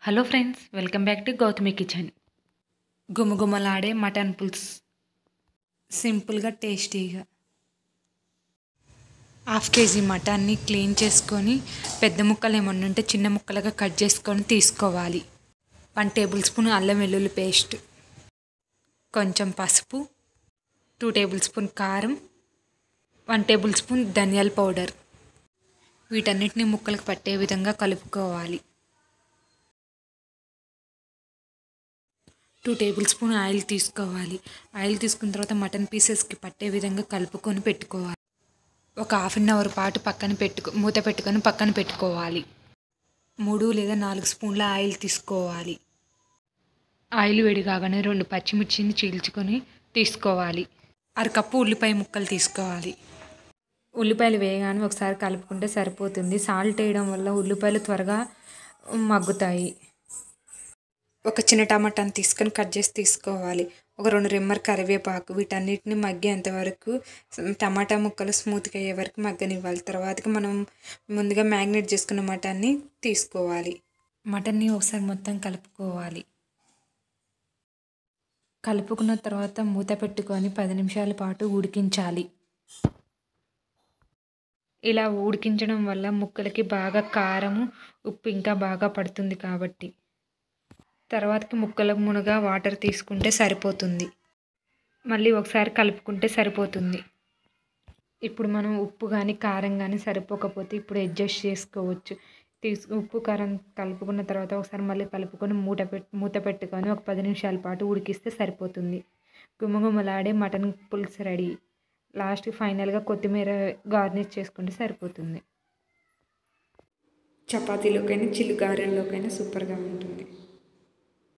Hello friends, welcome back to Gautami kitchen. గుమగుమలాడే mutton పులుసు సింపుల్గా టేస్టీగా. 1/2 kg మటన్ని క్లీన్ చేసుకొని పెద్ద ముక్కలు ఏమన్నా ఉంటే చిన్న ముక్కలుగా కట్ చేసుకొని తీసుకోవాలి. 1 టేబుల్ స్పూన్ అల్లం వెల్లుల్లి పేస్ట్, కొంచెం పసుపు, 2 టేబుల్ స్పూన్ కారం, 1 టేబుల్ స్పూన్ ధనియాల పౌడర్. వీటన్నిటిని ముక్కలకు పట్టే విధంగా కలుపుకోవాలి. 2 టేబుల్ స్పూన్ ఆయిల్ తీసుకోవాలి. ఆయిల్ తీసుకున్న తర్వాత మటన్ పీసెస్కి పట్టే విధంగా కలుపుకొని పెట్టుకోవాలి. ఒక 1/2 అవర్ పాటు మూత పెట్టుకొని పక్కన పెట్టుకోవాలి. 3 లేదా 4 స్పూన్ల ఆయిల్ తీసుకోవాలి. ఆయిల్ వేడి కాగానే 2 పచ్చిమిర్చిని చీల్చుకొని తీసుకోవాలి. 1/2 కప్పు ఉల్లిపాయ ముక్కలు తీసుకోవాలి. ఉల్లిపాయలు వేయగానే ఒకసారి కలుపుకుంటే సరిపోతుంది. సాల్ట్ వేయడం వల్ల ఉల్లిపాయలు త్వరగా మగ్గుతాయి. ఒక చిన్న టమాటాని తీసుకొని కట్ చేసి తీసుకోవాలి. ఒక 2 రెమ్మల కరివేపాకు. వీటన్నిటిని మగ్గేంత వరకు టమాటా ముక్కలు స్మూత్గా అయ్యే వరకు మగ్గనివ్వాలి. తర్వాతకి మనం ముందుగా మ్యాగ్నేట్ చేసుకున్న మటన్ని తీసుకోవాలి. మటన్ని ఒకసారి మొత్తం కలుపుకోవాలి. కలుపుకున్న తర్వాత మూత పెట్టుకొని 10 నిమిషాల పాటు ఉడికించాలి. ఇలా ఉడికించడం వల్ల ముక్కలకి బాగా కారము, ఉప్పు ఇంకా బాగా పడుతుంది కాబట్టి తర్వాతకి ముక్కలకు మునగా వాటర్ తీసుకుంటే సరిపోతుంది. మళ్ళీ ఒకసారి కలుపుకుంటే సరిపోతుంది. ఇప్పుడు మనం ఉప్పు కానీ కారం కానీ సరిపోకపోతే ఇప్పుడు అడ్జస్ట్ చేసుకోవచ్చు. ఉప్పు కారం కలుపుకున్న తర్వాత ఒకసారి మళ్ళీ కలుపుకొని మూత పెట్టుకొని ఒక 10 నిమిషాల పాటు ఉడికిస్తే సరిపోతుంది. గుమగుమలాడే మటన్ పులుసు రెడీ. లాస్ట్కి ఫైనల్గా కొత్తిమీర గార్నిష్ చేసుకుంటే సరిపోతుంది. చపాతీలోకైనా చిల్లుగారెల్లోకైనా సూపర్గా ఉంటుంది.